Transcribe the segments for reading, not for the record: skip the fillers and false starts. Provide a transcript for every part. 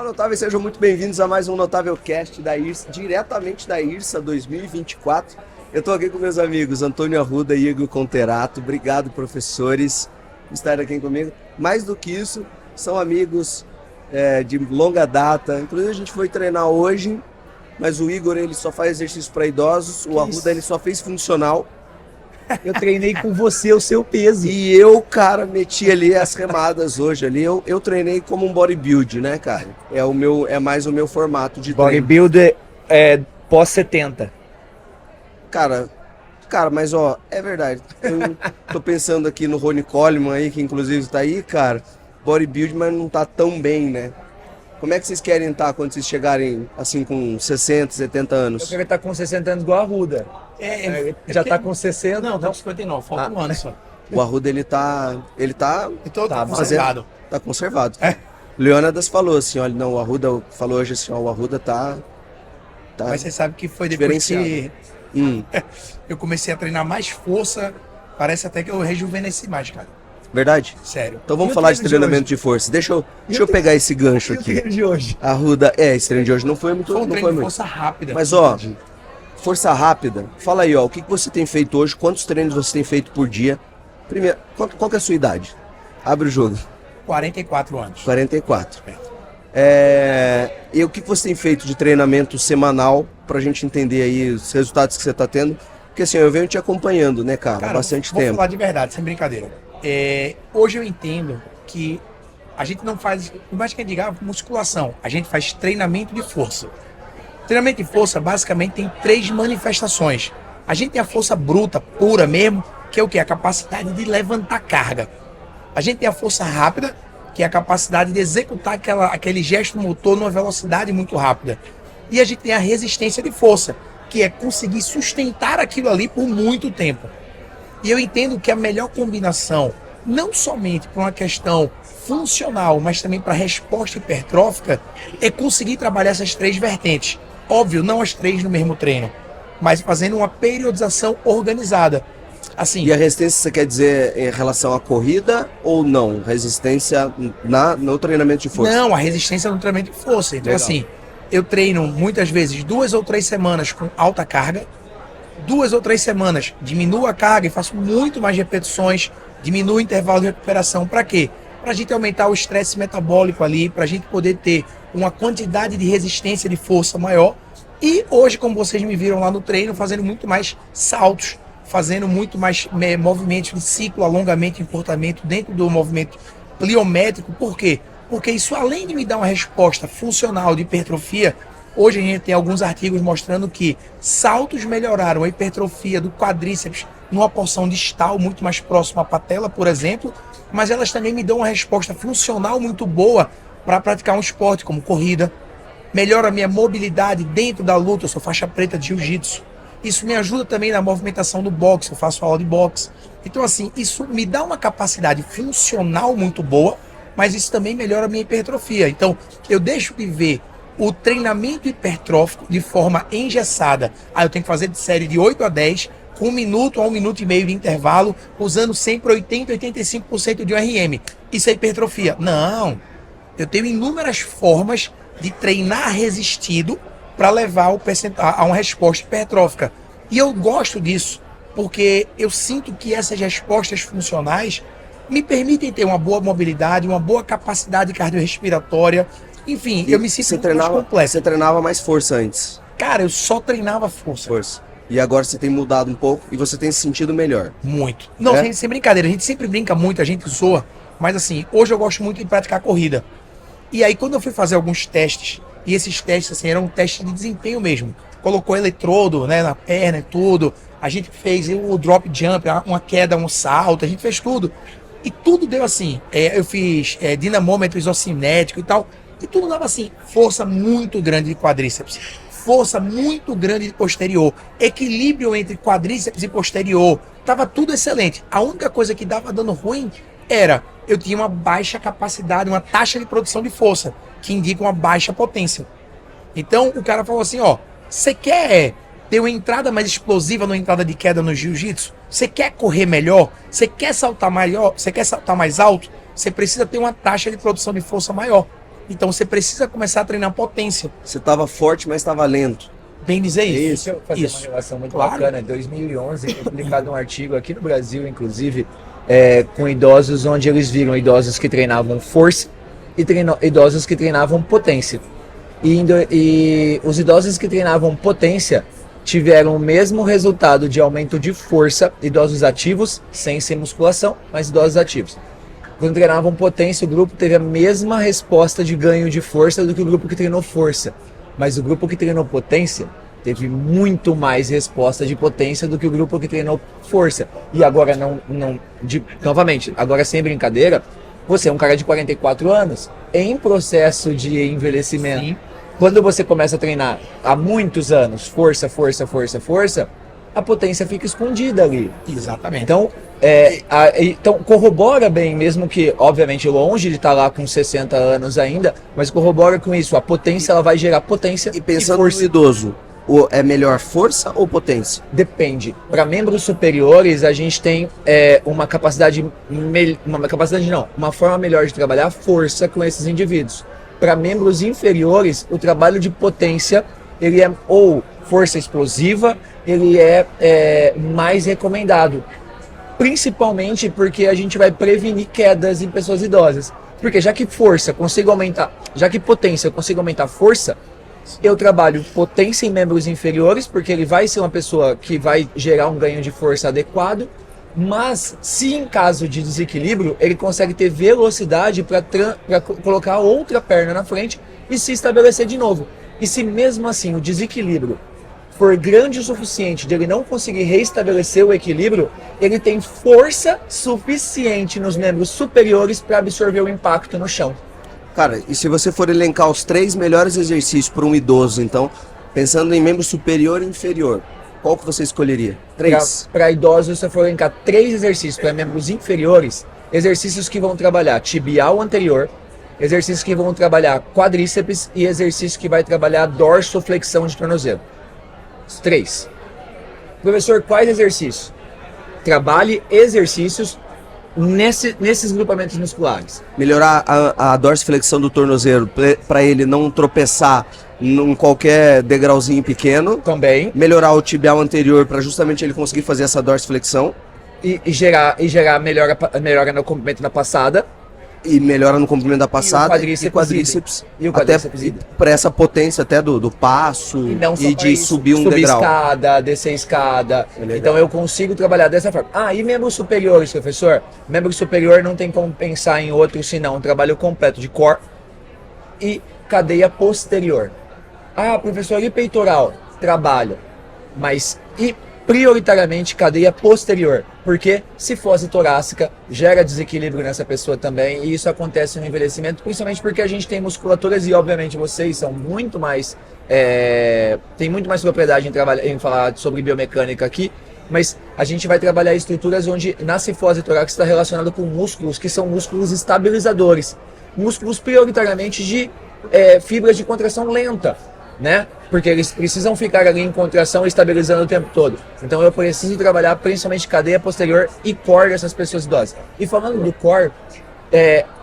notáveis, sejam muito bem-vindos a mais um Notável Cast da IRSA, diretamente da IRSA 2024. Eu estou aqui com meus amigos Antônio Arruda e Igor Conterato. Obrigado, professores, por estarem aqui comigo. Mais do que isso, são amigos de longa data. Inclusive, a gente foi treinar hoje, mas o Igor ele só faz exercício para idosos, o Arruda ele só fez funcional. Eu treinei com você o seu peso. E eu, cara, meti ali as remadas hoje ali. Eu treinei como um bodybuilder, né, cara? É mais o meu formato de treino. Bodybuilder pós 70. Cara, mas ó, é verdade. Eu tô pensando aqui no Ronnie Coleman aí, que inclusive tá aí, cara. Bodybuilder, mas não tá tão bem, né? Como é que vocês querem estar quando vocês chegarem, assim, com 60, 70 anos? Eu quero estar com 60 anos igual a Arruda. Já tá com 60? Não, tá com 59, falta um ano só. O Arruda, ele tá Conservado. Tá conservado. Leônidas falou assim, olha, não, o Arruda falou hoje assim, ó, o Arruda tá Mas você sabe que foi depois que diferenciado. eu comecei a treinar mais força, parece até que eu rejuvenesci mais, cara. Verdade? Sério. Então vamos E o falar de treino de treinamento de força. Deixa eu pegar esse gancho E o aqui. treino de hoje? Arruda, esse treino de hoje não foi muito. Foi um não treino foi de muito. força rápida. Mas ó, força rápida. Fala aí, ó, o que você tem feito hoje? Quantos treinos você tem feito por dia? Primeiro, qual que é a sua idade? Abre o jogo. 44 anos. 44. E o que você tem feito de treinamento semanal pra gente entender aí os resultados que você tá tendo? Porque assim, eu venho te acompanhando, né, cara, há bastante vou tempo. falar de verdade, sem brincadeira. Hoje eu entendo que a gente não faz, por mais que a gente diga musculação, a gente faz treinamento de força. Treinamento de força basicamente tem 3 manifestações. A gente tem a força bruta, pura mesmo, que é o que? A capacidade de levantar carga. A gente tem a força rápida, que é a capacidade de executar aquele gesto motor numa velocidade muito rápida. E a gente tem a resistência de força, que é conseguir sustentar aquilo ali por muito tempo. E eu entendo que a melhor combinação, não somente para uma questão funcional, mas também para resposta hipertrófica, é conseguir trabalhar essas 3 vertentes. Óbvio, não as 3 no mesmo treino, mas fazendo uma periodização organizada. Assim, E a resistência você quer dizer em relação à corrida ou não? Resistência no treinamento de força? não, a resistência no treinamento de força. Então, Legal. assim, eu treino muitas vezes 2 ou 3 semanas com alta carga, 2 ou 3 semanas diminuo a carga e faço muito mais repetições, diminuo o intervalo de recuperação. Para quê? Para a gente aumentar o estresse metabólico ali, para a gente poder ter uma quantidade de resistência de força maior. E hoje, como vocês me viram lá no treino, fazendo muito mais saltos, fazendo muito mais movimentos de ciclo, alongamento e encurtamento dentro do movimento pliométrico. Por quê? Porque isso, além de me dar uma resposta funcional de hipertrofia, hoje a gente tem alguns artigos mostrando que saltos melhoraram a hipertrofia do quadríceps numa porção distal muito mais próxima à patela, por exemplo, mas elas também me dão uma resposta funcional muito boa para praticar um esporte como corrida. Melhora a minha mobilidade dentro da luta, eu sou faixa preta de jiu-jitsu. Isso me ajuda também na movimentação do boxe, eu faço aula de boxe. Então assim, isso me dá uma capacidade funcional muito boa, mas isso também melhora a minha hipertrofia. Então eu deixo de ver o treinamento hipertrófico de forma engessada. Eu tenho que fazer de série de 8 a 10, com 1 minuto a 1 minuto e meio de intervalo, usando sempre 80, 85% de RM. Isso é hipertrofia? Não. Eu tenho inúmeras formas de treinar resistido para levar a uma resposta hipertrófica. E eu gosto disso, porque eu sinto que essas respostas funcionais me permitem ter uma boa mobilidade, uma boa capacidade cardiorrespiratória. Enfim, eu me sinto muito mais completo. Você treinava mais força antes? Cara, eu só treinava força. E agora você tem mudado um pouco e você tem se sentido melhor. Muito. Não, sem brincadeira, a gente sempre brinca muito, a gente zoa, mas assim, hoje eu gosto muito de praticar corrida. E aí quando eu fui fazer alguns testes, e esses testes assim, eram testes de desempenho mesmo, colocou eletrodo, né, na perna e tudo, a gente fez o drop jump, uma queda, um salto, a gente fez tudo. E tudo deu assim, eu fiz dinamômetro isocinético e tal, e tudo dava assim, força muito grande de quadríceps, força muito grande de posterior, equilíbrio entre quadríceps e posterior, tava tudo excelente. A única coisa que dava dando ruim era, eu tinha uma baixa capacidade, uma taxa de produção de força, que indica uma baixa potência. Então o cara falou assim, ó, você quer ter uma entrada mais explosiva numa entrada de queda no jiu-jitsu? Você quer correr melhor? Você quer saltar maior? Você quer saltar mais alto? Você precisa ter uma taxa de produção de força maior. Então você precisa começar a treinar potência. Você estava forte, mas estava lento. Bem dizer isso. Deixa eu fazer uma relação muito bacana. Em 2011, foi publicado um artigo aqui no Brasil, inclusive, com idosos, onde eles viram idosos que treinavam força e idosos que treinavam potência. E os idosos que treinavam potência tiveram o mesmo resultado de aumento de força, idosos ativos, sem ser musculação, mas idosos ativos. Quando treinavam potência, o grupo teve a mesma resposta de ganho de força do que o grupo que treinou força. Mas o grupo que treinou potência teve muito mais resposta de potência do que o grupo que treinou força. E agora novamente, agora sem brincadeira, você é um cara de 44 anos, em processo de envelhecimento. Sim. Quando você começa a treinar há muitos anos, força, a potência fica escondida ali. Exatamente. Então corrobora bem, mesmo que, obviamente, longe de estar lá com 60 anos ainda, mas corrobora com isso. A potência, ela vai gerar potência E pensando força. no idoso, é melhor força ou potência? Depende. Para membros superiores, a gente tem uma forma melhor de trabalhar a força com esses indivíduos. Para membros inferiores, o trabalho de potência, ele é ou força explosiva, ele é mais recomendado. Principalmente porque a gente vai prevenir quedas em pessoas idosas. Porque já que potência eu consigo aumentar força, eu trabalho potência em membros inferiores, porque ele vai ser uma pessoa que vai gerar um ganho de força adequado, mas se em caso de desequilíbrio, ele consegue ter velocidade para colocar outra perna na frente e se estabelecer de novo. E se mesmo assim o desequilíbrio for grande o suficiente de ele não conseguir reestabelecer o equilíbrio, ele tem força suficiente nos membros superiores para absorver o impacto no chão. Cara, e se você for elencar os 3 melhores exercícios para um idoso, então, pensando em membro superior e inferior, qual que você escolheria? 3. Para idosos, se eu for elencar 3 exercícios para membros inferiores, exercícios que vão trabalhar tibial anterior, exercícios que vão trabalhar quadríceps e exercícios que vai trabalhar dorsoflexão de tornozelo. Os 3. Professor, quais exercícios? Trabalhe exercícios nesses grupamentos musculares. Melhorar a dorsiflexão do tornozelo para ele não tropeçar em qualquer degrauzinho pequeno. Também. Melhorar o tibial anterior para justamente ele conseguir fazer essa dorsiflexão. E gerar melhora no comprimento da passada. E melhora no comprimento da passada E o quadríceps. Até para essa potência até do passo e de subir um degrau. Escada, descer escada. Então eu consigo trabalhar dessa forma. E membros superiores, professor? Membro superior não tem como pensar em outro senão um trabalho completo de core e cadeia posterior. Professor, e peitoral? Trabalho. Mas prioritariamente cadeia posterior, porque cifose torácica gera desequilíbrio nessa pessoa também, e isso acontece no envelhecimento, principalmente porque a gente tem musculaturas e obviamente vocês são muito mais, tem muito mais propriedade em falar sobre biomecânica aqui, mas a gente vai trabalhar estruturas onde na cifose torácica está relacionado com músculos que são músculos estabilizadores, músculos prioritariamente de fibras de contração lenta, né? Porque eles precisam ficar ali em contração e estabilizando o tempo todo. Então eu preciso trabalhar principalmente cadeia posterior e core dessas pessoas idosas. E falando do core,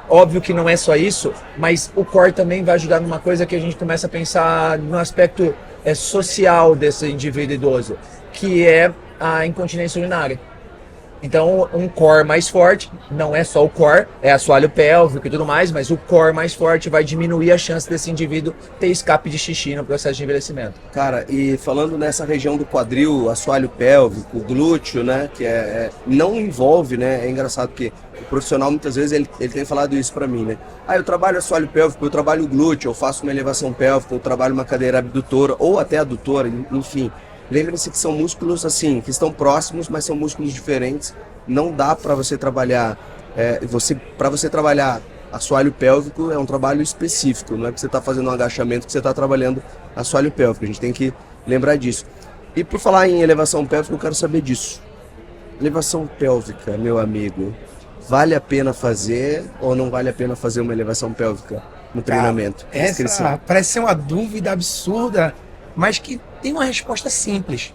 óbvio que não é só isso, mas o core também vai ajudar numa coisa que a gente começa a pensar no aspecto social desse indivíduo idoso, que é a incontinência urinária. Então, um core mais forte, não é só o core, é assoalho pélvico e tudo mais, mas o core mais forte vai diminuir a chance desse indivíduo ter escape de xixi no processo de envelhecimento. Cara, e falando nessa região do quadril, assoalho pélvico, glúteo, né, que não envolve, né, é engraçado que o profissional muitas vezes ele tem falado isso pra mim, né, eu trabalho assoalho pélvico, eu trabalho glúteo, eu faço uma elevação pélvica, eu trabalho uma cadeira abdutora ou até adutora, enfim. Lembre-se que são músculos assim, que estão próximos, mas são músculos diferentes. Não dá para você trabalhar, para você trabalhar assoalho pélvico é um trabalho específico. Não é que você está fazendo um agachamento que você está trabalhando assoalho pélvico. A gente tem que lembrar disso. E por falar em elevação pélvica, eu quero saber disso. Elevação pélvica, meu amigo, vale a pena fazer ou não vale a pena fazer uma elevação pélvica no treinamento? Essa parece ser uma dúvida absurda, mas que tem uma resposta simples.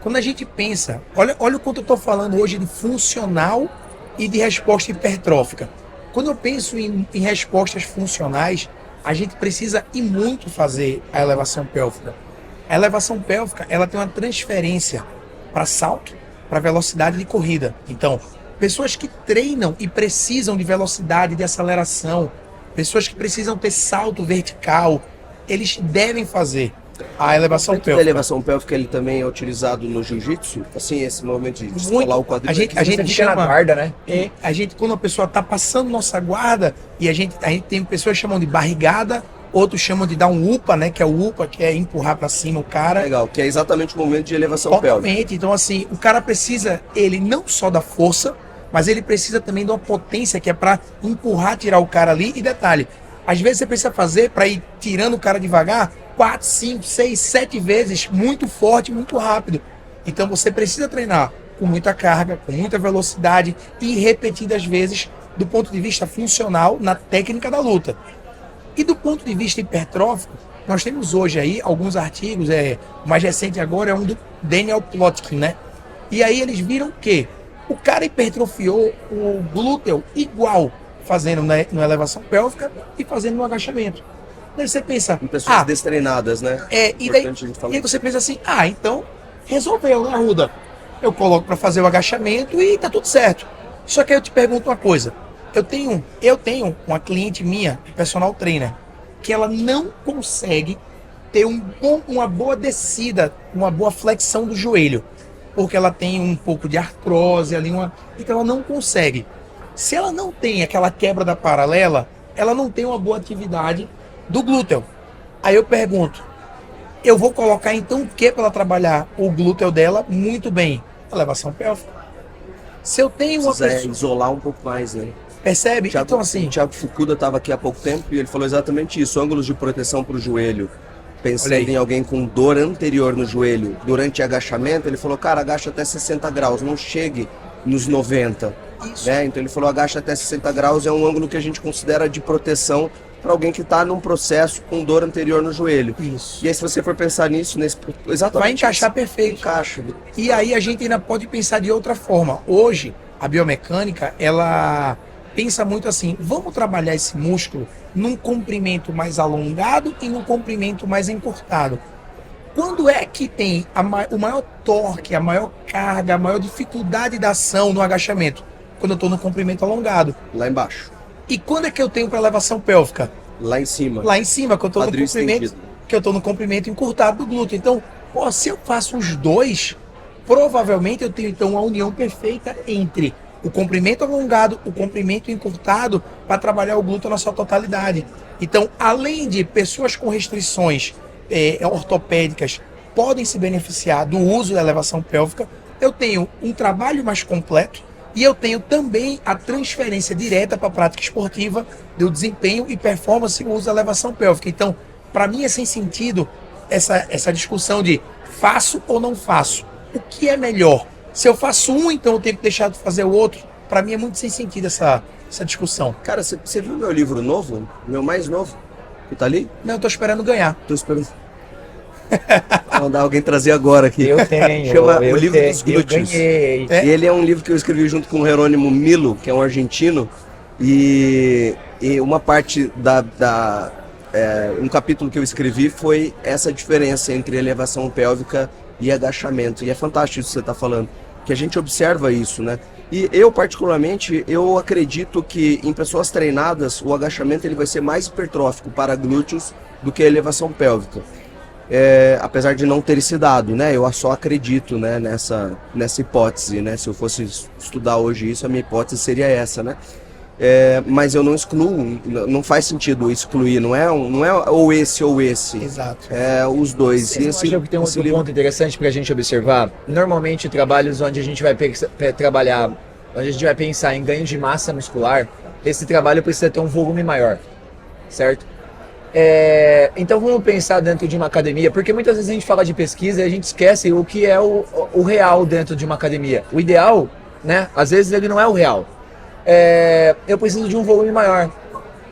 Quando a gente pensa, olha o quanto eu estou falando hoje de funcional e de resposta hipertrófica. Quando eu penso em respostas funcionais, a gente precisa e muito fazer a elevação pélvica. A elevação pélvica, ela tem uma transferência para salto, para velocidade de corrida. Então, pessoas que treinam e precisam de velocidade, de aceleração, pessoas que precisam ter salto vertical, eles devem fazer a elevação A pélvica. elevação pélvica ele também é utilizado no jiu-jitsu? Assim, esse movimento de descolar o quadril. A gente Fica chama na guarda, né? a gente, quando a pessoa está passando nossa guarda, e a gente tem pessoas que chamam de barrigada, outros chamam de dar um upa, né? Que é o upa, que é empurrar para cima o cara. Legal, que é exatamente o momento de elevação pélvica. Totalmente. Então, assim, o cara precisa, ele não só da força, mas ele precisa também de uma potência que é para empurrar, tirar o cara ali. E detalhe, às vezes você precisa fazer para ir tirando o cara devagar 4, 5, 6, 7 vezes, muito forte, muito rápido. Então você precisa treinar com muita carga, com muita velocidade e repetidas vezes do ponto de vista funcional na técnica da luta. E do ponto de vista hipertrófico, nós temos hoje aí alguns artigos, o mais recente agora é um do Daniel Plotkin, né? E aí eles viram que o cara hipertrofiou o glúteo igual fazendo na elevação pélvica e fazendo no agachamento. Daí você pensa, Em pessoas destreinadas, né? e daí Importante a gente falar. e aí você pensa assim, então resolveu, né, Arruda? Eu coloco para fazer o agachamento e tá tudo certo. Só que aí eu te pergunto uma coisa. Eu tenho uma cliente minha, personal trainer, que ela não consegue ter uma boa descida, uma boa flexão do joelho, porque ela tem um pouco de artrose ali, então ela não consegue. Se ela não tem aquela quebra da paralela, ela não tem uma boa atividade do glúteo. Aí eu pergunto, eu vou colocar então o que para ela trabalhar o glúteo dela muito bem? Elevação pélvica. Se eu tenho uma Precisa pessoa... isolar um pouco mais, né? Percebe? Thiago, Então assim... o Thiago Fukuda estava aqui há pouco tempo e ele falou exatamente isso, ângulos de proteção para o joelho. Pensando em alguém com dor anterior no joelho durante agachamento, ele falou, cara, agacha até 60 graus, não chegue nos 90. Isso. Né? Então ele falou, agacha até 60 graus é um ângulo que a gente considera de proteção para alguém que está num processo com dor anterior no joelho. Isso. E aí se você for pensar nisso, exatamente Vai encaixar perfeito. Encaixa. E aí a gente ainda pode pensar de outra forma. Hoje, a biomecânica, ela pensa muito assim, vamos trabalhar esse músculo num comprimento mais alongado e num comprimento mais encurtado. Quando é que tem o maior torque, a maior carga, a maior dificuldade da ação no agachamento? Quando eu estou no comprimento alongado. Lá embaixo. E quando é que eu tenho para elevação pélvica? Lá em cima. Lá em cima, que eu estou no Quadril comprimento, estendido. que eu estou no comprimento encurtado do glúteo. Então, se eu faço os dois, provavelmente eu tenho então uma união perfeita entre o comprimento alongado, o comprimento encurtado, para trabalhar o glúteo na sua totalidade. Então, além de pessoas com restrições ortopédicas podem se beneficiar do uso da elevação pélvica, eu tenho um trabalho mais completo e eu tenho também a transferência direta para a prática esportiva do desempenho e performance no uso da elevação pélvica. Então, para mim é sem sentido essa discussão de faço ou não faço. O que é melhor? Se eu faço um, então eu tenho que deixar de fazer o outro. Para mim é muito sem sentido essa discussão. Cara, você viu meu livro novo? Meu mais novo? Que tá ali? Não, eu tô esperando ganhar. Tô esperando. Vou mandar alguém trazer agora aqui. Eu tenho. Chama eu O Livro tenho, dos Glúteos. Eu ganhei. É? E ele é um livro que eu escrevi junto com o Jerônimo Milo, que é um argentino. E uma parte um capítulo que eu escrevi foi essa diferença entre elevação pélvica e agachamento. E é fantástico isso que você está falando, que a gente observa isso, né? E eu, particularmente, eu acredito que em pessoas treinadas, o agachamento ele vai ser mais hipertrófico para glúteos do que a elevação pélvica. Apesar de não ter esse dado, né? Eu só acredito, né, nessa hipótese, né? Se eu fosse estudar hoje isso, a minha hipótese seria essa, né? Mas eu não excluo, não faz sentido excluir, não é ou esse ou esse. Exato. É os dois. Vocês não acham que tem um outro ponto interessante para a gente observar? Normalmente, trabalhos onde a gente vai trabalhar, onde a gente vai pensar em ganho de massa muscular, esse trabalho precisa ter um volume maior, certo? Então vamos pensar dentro de uma academia, porque muitas vezes a gente fala de pesquisa e a gente esquece o que é o real dentro de uma academia. O ideal, né? Às vezes ele não é o real. Eu preciso de um volume maior.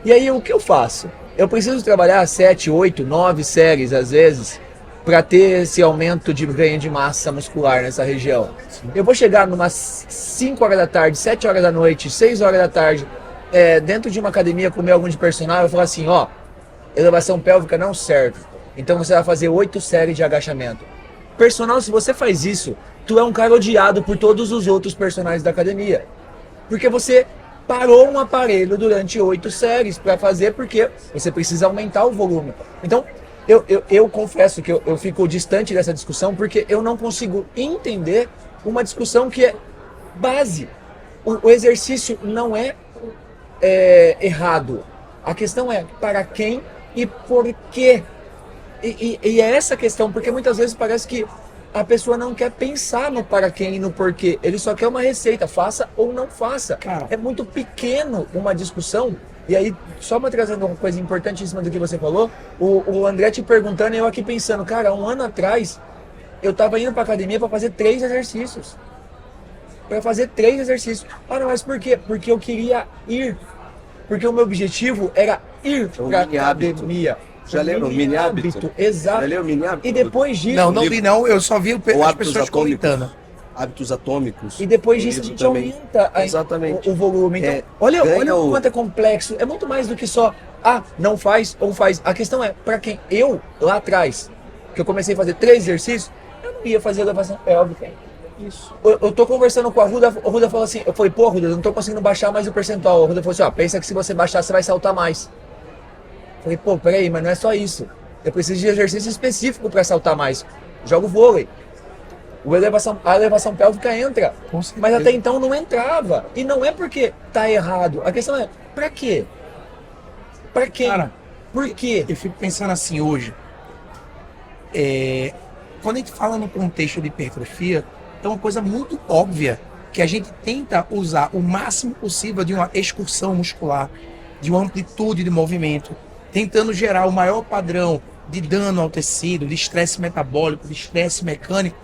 E aí o que eu faço? Eu preciso trabalhar 7, 8, 9 séries às vezes para ter esse aumento de ganho de massa muscular nessa região. Eu vou chegar numas 5 horas da tarde, 7 horas da noite, 6 horas da tarde, dentro de uma academia com meu aluno de personal, eu vou falar assim, Elevação pélvica não serve. Então você vai fazer 8 séries de agachamento. Personal, se você faz isso, tu é um cara odiado por todos os outros personagens da academia. Porque você parou um aparelho durante 8 séries para fazer, porque você precisa aumentar o volume. Então, eu confesso que eu fico distante dessa discussão, porque eu não consigo entender uma discussão que é base. O exercício não é errado. A questão é para quem e por quê. E é essa questão, porque muitas vezes parece que a pessoa não quer pensar no para quem e no porquê. Ele só quer uma receita, faça ou não faça. Cara. É muito pequeno uma discussão. E aí, só para trazer uma coisa importantíssima do que você falou, o André te perguntando e eu aqui pensando, cara, 1 ano atrás, eu tava indo pra academia para fazer 3 exercícios. Para fazer 3 exercícios. Ah, não, mas por quê? Porque eu queria ir. Porque o meu objetivo era ir pra academia. Já leu o mini hábito? Exato. Já leu o mini hábito? E depois disso... Não li não, eu só vi Ou as pessoas comentando. Hábitos atômicos. E depois disso a gente também. aumenta Exatamente. o volume. Então, olha o quanto é complexo. É muito mais do que só, não faz ou faz. A questão é, para quem eu, lá atrás, que eu comecei a fazer 3 exercícios, eu não ia fazer elevação pélvica. Isso. Eu tô conversando com a Ruda falou assim, eu falei, pô, Ruda, eu não tô conseguindo baixar mais o percentual. A Ruda falou assim, pensa que se você baixar, você vai saltar mais. Eu falei, pô, peraí, mas não é só isso. Eu preciso de exercício específico para saltar mais. Jogo vôlei. A elevação pélvica entra. Mas até então não entrava. E não é porque tá errado. A questão é, pra quê? Pra quê? Cara, por quê? Eu fico pensando assim hoje. Quando a gente fala no contexto de hipertrofia, é uma coisa muito óbvia que a gente tenta usar o máximo possível de uma excursão muscular, de uma amplitude de movimento, tentando gerar o maior padrão de dano ao tecido, de estresse metabólico, de estresse mecânico.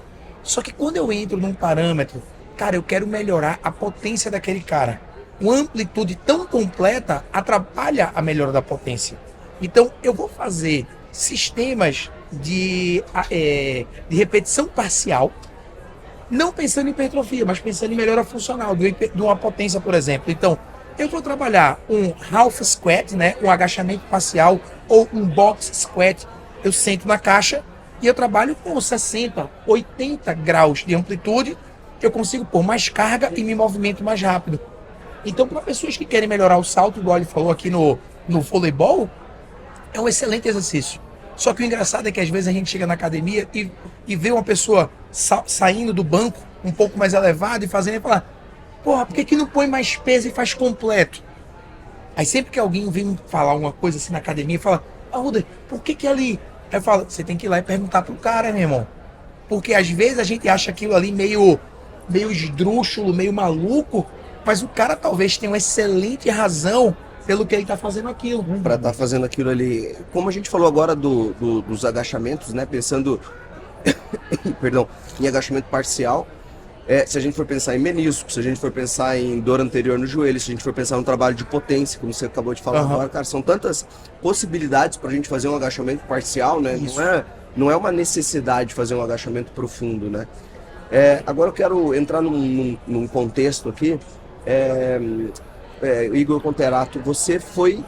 Só que quando eu entro num parâmetro, cara, eu quero melhorar a potência daquele cara. Uma amplitude tão completa atrapalha a melhora da potência. Então, eu vou fazer sistemas de repetição parcial, não pensando em hipertrofia, mas pensando em melhora funcional, de uma potência, por exemplo. Então, eu vou trabalhar um half squat, né, um agachamento parcial, ou um box squat. Eu sento na caixa e eu trabalho com 60, 80 graus de amplitude, eu consigo pôr mais carga e me movimento mais rápido. Então, para pessoas que querem melhorar o salto, igual ele falou aqui no voleibol, é um excelente exercício. Só que o engraçado é que às vezes a gente chega na academia e vê uma pessoa saindo do banco um pouco mais elevado e fazendo e fala, porra, por que não põe mais peso e faz completo? Aí sempre que alguém vem falar uma coisa assim na academia, fala, Ruda, por que ali? Aí eu falo, você tem que ir lá e perguntar pro cara, meu irmão. Porque às vezes a gente acha aquilo ali meio esdrúxulo, meio maluco, mas o cara talvez tenha uma excelente razão pelo que ele está fazendo aquilo. Para estar fazendo aquilo ali. Como a gente falou agora dos agachamentos, né? Pensando perdão, em agachamento parcial. Se a gente for pensar em menisco, se a gente for pensar em dor anterior no joelho, se a gente for pensar no trabalho de potência, como você acabou de falar agora, cara, são tantas possibilidades para a gente fazer um agachamento parcial, né? Não é uma necessidade de fazer um agachamento profundo, né? Agora eu quero entrar num contexto aqui. Igor Conterato, você foi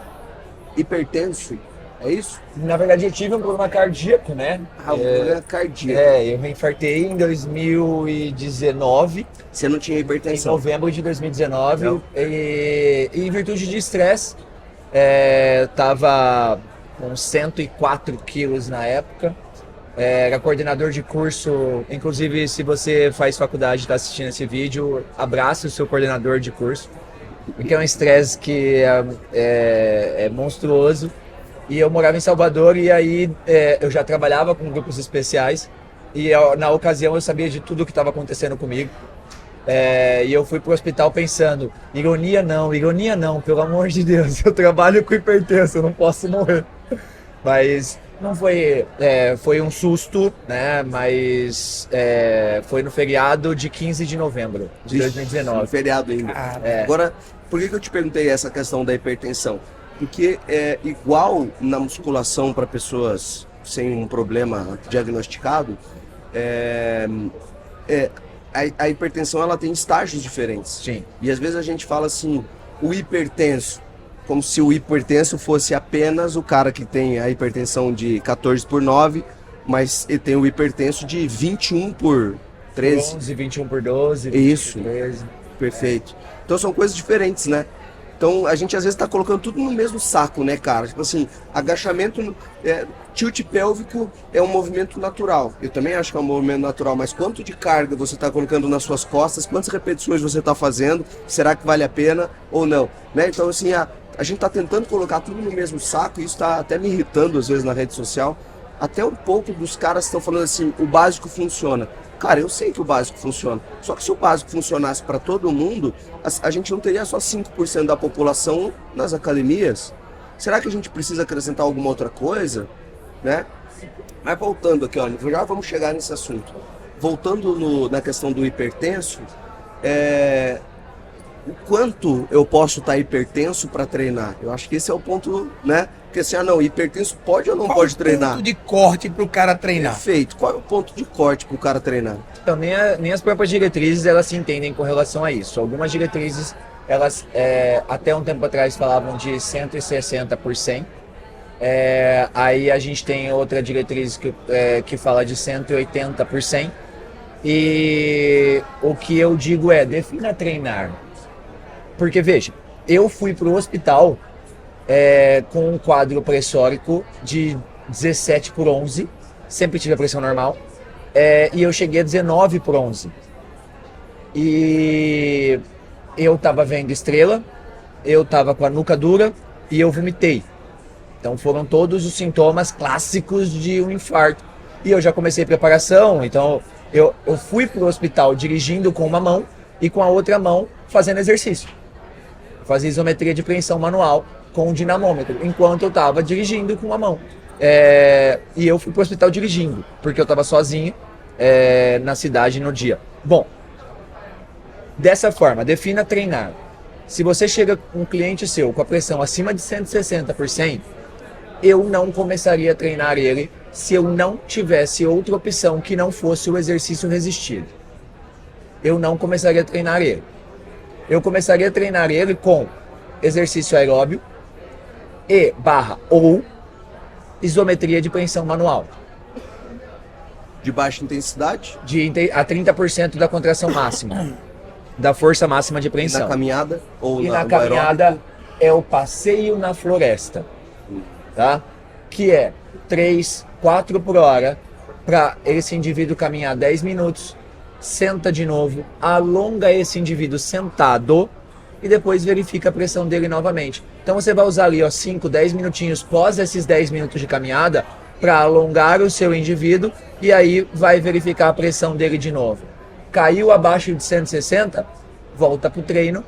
hipertenso, é isso? Na verdade, eu tive um problema cardíaco, né? Problema cardíaco. Eu me infartei em 2019. Você não tinha hipertensão? Em novembro de 2019. Não. E em virtude de estresse, tava com 104 quilos na época. Era coordenador de curso. Inclusive, se você faz faculdade e está assistindo esse vídeo, abrace o seu coordenador de curso. Porque é um estresse que é monstruoso. E eu morava em Salvador e aí eu já trabalhava com grupos especiais. E na ocasião eu sabia de tudo o que estava acontecendo comigo. E eu fui pro hospital pensando, ironia não, pelo amor de Deus. Eu trabalho com hipertenso, eu não posso morrer. Mas não foi... foi um susto, né? Mas foi no feriado de 15 de novembro de 2019. No feriado ainda. Agora, por que eu te perguntei essa questão da hipertensão? Porque é igual na musculação para pessoas sem um problema diagnosticado, a hipertensão ela tem estágios diferentes. Sim. E às vezes a gente fala assim, o hipertenso, como se o hipertenso fosse apenas o cara que tem a hipertensão de 14/9, mas ele tem o hipertenso de 21/13. 11, 21/12. Isso. 13. Perfeito. Então são coisas diferentes, né? Então a gente às vezes tá colocando tudo no mesmo saco, né, cara? Tipo assim, agachamento, tilt pélvico é um movimento natural. Eu também acho que é um movimento natural, mas quanto de carga você tá colocando nas suas costas, quantas repetições você tá fazendo, será que vale a pena ou não, né? Então assim, a gente tá tentando colocar tudo no mesmo saco e isso tá até me irritando às vezes na rede social. Até um pouco dos caras estão falando assim, o básico funciona. Cara, eu sei que o básico funciona. Só que se o básico funcionasse para todo mundo, a gente não teria só 5% da população nas academias. Será que a gente precisa acrescentar alguma outra coisa? Né? Mas voltando aqui, olha, já vamos chegar nesse assunto. Voltando na questão do hipertenso, o quanto eu posso estar hipertenso para treinar? Eu acho que esse é o ponto, né? Porque assim, hipertenso pode ou não pode treinar? Qual o ponto de corte para o cara treinar? Perfeito. Qual é o ponto de corte para o cara treinar? Então, nem as próprias diretrizes, elas se entendem com relação a isso. Algumas diretrizes, elas até um tempo atrás falavam de 160 por 100. Aí a gente tem outra diretriz que fala de 180 por 100. E o que eu digo defina treinar. Porque, veja, eu fui para o hospital com um quadro pressórico de 17/11, sempre tive a pressão normal, e eu cheguei a 19/11. E eu tava vendo estrela, eu tava com a nuca dura e eu vomitei. Então foram todos os sintomas clássicos de um infarto. E eu já comecei preparação, então eu fui pro hospital dirigindo com uma mão e com a outra mão fazendo exercício. Fazia isometria de preensão manual com um dinamômetro, enquanto eu estava dirigindo com uma mão. E eu fui para o hospital dirigindo, porque eu estava sozinho na cidade no dia. Bom, dessa forma, defina treinar. Se você chega com um cliente seu com a pressão acima de 160 por 100, eu não começaria a treinar ele se eu não tivesse outra opção que não fosse o exercício resistido. Eu não começaria a treinar ele. Eu começaria a treinar ele com exercício aeróbio ou isometria de preensão manual. De baixa intensidade? A 30% da contração máxima, da força máxima de preensão. E na caminhada? Na caminhada é o passeio na floresta, tá? Que é 3, 4 por hora, para esse indivíduo caminhar 10 minutos, senta de novo, alonga esse indivíduo sentado e depois verifica a pressão dele novamente. Então você vai usar ali 5, 10 minutinhos pós esses 10 minutos de caminhada para alongar o seu indivíduo e aí vai verificar a pressão dele de novo. Caiu abaixo de 160, volta para o treino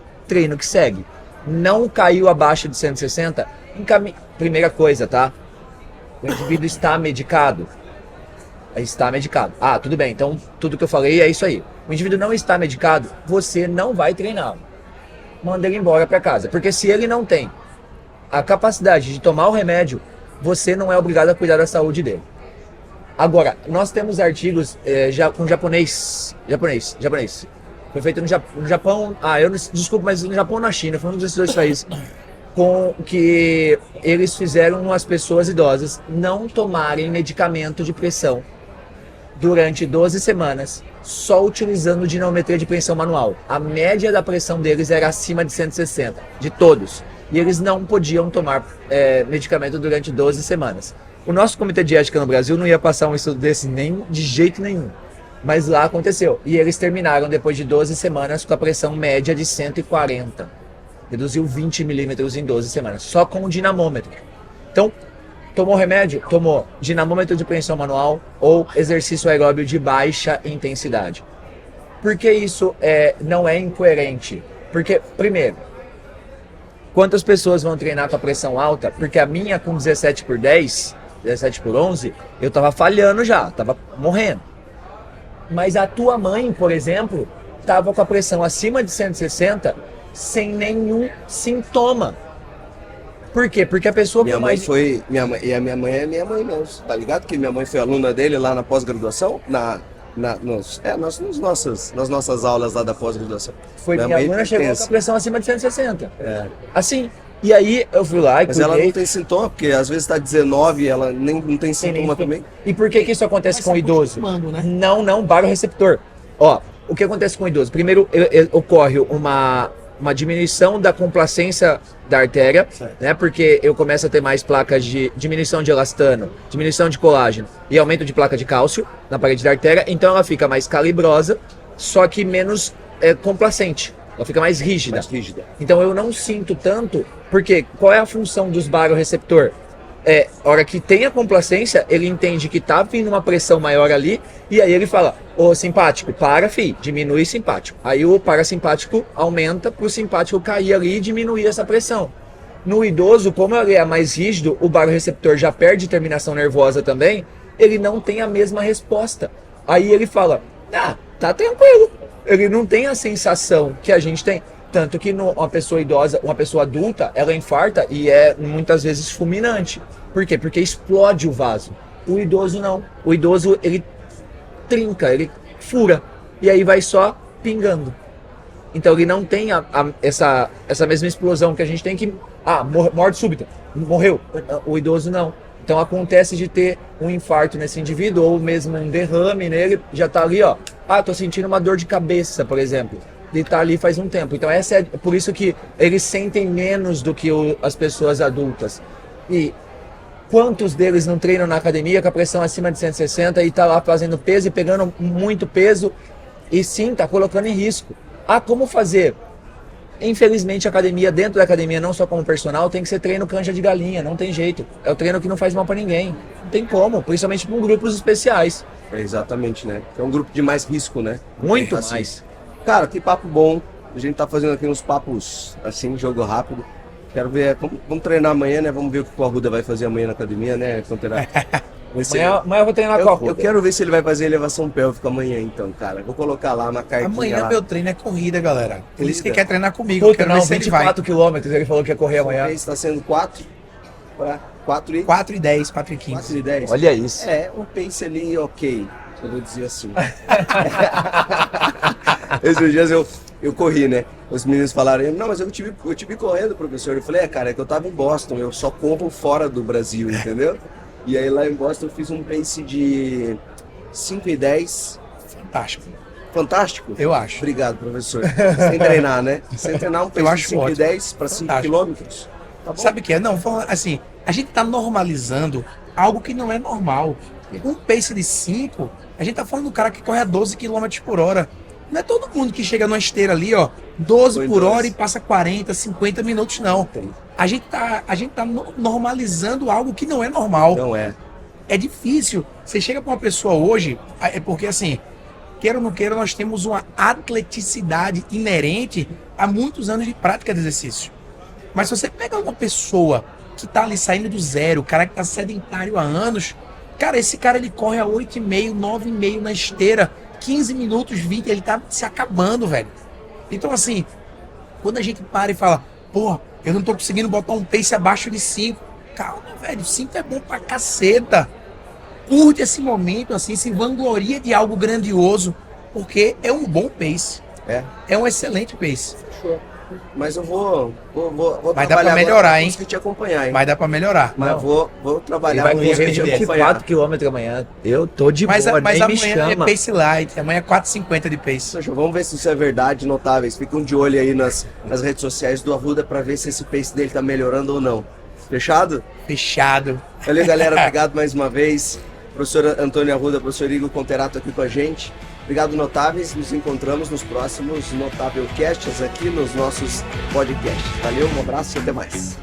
que segue. Não caiu abaixo de 160, primeira coisa, tá? O indivíduo está medicado. Está medicado. Ah, tudo bem, então tudo que eu falei é isso aí. O indivíduo não está medicado, você não vai treinar. Manda ele embora para casa. Porque se ele não tem a capacidade de tomar o remédio, você não é obrigado a cuidar da saúde dele. Agora, nós temos artigos com japonês. Foi feito no Japão. Desculpa, mas no Japão ou na China, foi um desses dois países. Com que eles fizeram as pessoas idosas não tomarem medicamento de pressão durante 12 semanas, só utilizando dinamometria de pressão manual. A média da pressão deles era acima de 160, de todos. E eles não podiam tomar medicamento durante 12 semanas. O nosso comitê de ética no Brasil não ia passar um estudo desse nem de jeito nenhum. Mas lá aconteceu. E eles terminaram depois de 12 semanas com a pressão média de 140. Reduziu 20 milímetros em 12 semanas, só com o dinamômetro. Então, tomou remédio? Tomou dinamômetro de preensão manual ou exercício aeróbio de baixa intensidade. Por que isso não é incoerente? Porque, primeiro, quantas pessoas vão treinar com a pressão alta? Porque a minha com 17/10, 17/11, eu tava falhando já, tava morrendo. Mas a tua mãe, por exemplo, tava com a pressão acima de 160 sem nenhum sintoma. Por quê? Porque a pessoa... Minha mãe é minha mãe mesmo, tá ligado? Que minha mãe foi aluna dele lá na pós-graduação, nas nossas aulas lá da pós-graduação. Foi minha aluna, chegou com a pressão acima de 160. Assim, E aí eu fui lá e Mas ela cuidei. não tem sintoma, porque às vezes tá 19 e ela nem não tem Tem sintoma nem- também. E por que isso acontece Vai com o se idoso? acostumando, né? Não, baroreceptor. Ó, o que acontece com o idoso? Primeiro, ocorre uma diminuição da complacência da artéria, Certo. né? Porque eu começo a ter mais placas de diminuição de elastano, diminuição de colágeno e aumento de placa de cálcio na parede da artéria. Então ela fica mais calibrosa, só que menos complacente. Ela fica mais rígida. Mais rígida. Então eu não sinto tanto, porque qual é a função dos baroreceptor? A hora que tem a complacência, ele entende que tá vindo uma pressão maior ali, e aí ele fala, ô simpático, para diminui simpático. Aí o parasimpático aumenta pro simpático cair ali e diminuir essa pressão. No idoso, como ele é mais rígido, o baroreceptor já perde terminação nervosa também, ele não tem a mesma resposta. Aí ele fala, tá tranquilo. Ele não tem a sensação que a gente tem. Tanto que uma pessoa idosa, uma pessoa adulta, ela infarta e é muitas vezes fulminante. Por quê? Porque explode o vaso. O idoso não. O idoso, ele trinca, ele fura. E aí vai só pingando. Então ele não tem essa mesma explosão que a gente tem que... morte súbita, morreu. O idoso não. Então acontece de ter um infarto nesse indivíduo ou mesmo um derrame nele, já tá ali, ó. Tô sentindo uma dor de cabeça, por exemplo. Ele tá ali faz um tempo. Então essa é por isso que eles sentem menos do que as pessoas adultas. E quantos deles não treinam na academia com a pressão acima de 160 e tá lá fazendo peso e pegando muito peso e sim, tá colocando em risco. Como fazer? Infelizmente, a academia, dentro da academia, não só como personal, tem que ser treino canja de galinha, não tem jeito. É o treino que não faz mal pra ninguém. Não tem como, principalmente com grupos especiais. Exatamente, né? É um grupo de mais risco, né? Muito Assim. mais. Cara, que papo bom. A gente tá fazendo aqui uns papos, assim, jogo rápido. Quero ver, vamos treinar amanhã, né? Vamos ver o que o Arruda vai fazer amanhã na academia, né? Amanhã eu vou treinar com a eu Arruda. quero ver se ele vai fazer elevação pélvica amanhã, então, cara. Vou colocar lá na cartinha Amanhã lá. meu treino é corrida, galera. Por isso que Corrida? quer treinar comigo. Puta, Quero não, ver se ele vai. 24 quilômetros, ele falou que ia correr amanhã. Está sendo 4 para 4 e 4 e 10, 4 e 4 15. e 10. Olha isso. É, um pace ali, ok. Eu vou dizer assim. Esses dias eu corri, né? Os meninos falaram, não, mas eu te vi correndo, professor. Eu falei, cara, é que eu tava em Boston, eu só corro fora do Brasil, entendeu? E aí lá em Boston eu fiz um pace de 5 e 10. Fantástico. Fantástico? Eu acho. Obrigado, professor. Sem treinar, né? Sem treinar um pace acho de 5 e ótimo. 10 para 5 Fantástico. quilômetros. Tá bom? Sabe o que é? Não, assim, a gente tá normalizando algo que não é normal. Um pace de 5, a gente tá falando do cara que corre a 12 km por hora. Não é todo mundo que chega numa esteira ali, ó, 12 por hora e passa 40, 50 minutos, não. A gente tá normalizando algo que não é normal. Não é. É difícil. Você chega pra uma pessoa hoje, é porque assim, queira ou não queira, nós temos uma atleticidade inerente a muitos anos de prática de exercício. Mas se você pega uma pessoa que tá ali saindo do zero, o cara que tá sedentário há anos, cara, esse cara ele corre a 8,5, 9,5 na esteira, 15 minutos, 20, ele tá se acabando, velho. Então assim, quando a gente para e fala, pô, eu não tô conseguindo botar um pace abaixo de 5, calma, velho, 5 é bom pra caceta. Curte esse momento, assim, se vangloria de algo grandioso, porque é um bom pace. É um excelente pace. Fechou. Mas eu vou Vai dar trabalhar pra melhorar, agora, hein? conseguir te acompanhar, hein? Vai dar pra melhorar. Mas vou trabalhar Vai no correr risco de acompanhar. 24 km amanhã. Eu tô de Mas, boa, mas nem me amanhã é chama. pace light, amanhã é 4,50 de pace. Poxa, vamos ver se isso é verdade, notáveis. Fiquem de olho aí nas redes sociais do Arruda pra ver se esse pace dele tá melhorando ou não. Fechado? Fechado. Valeu, galera. Obrigado mais uma vez. Professor Antônio Arruda, professor Igor Conterato aqui com a gente. Obrigado, notáveis. Nos encontramos nos próximos Notável Casts aqui nos nossos podcasts. Valeu, um abraço e até mais.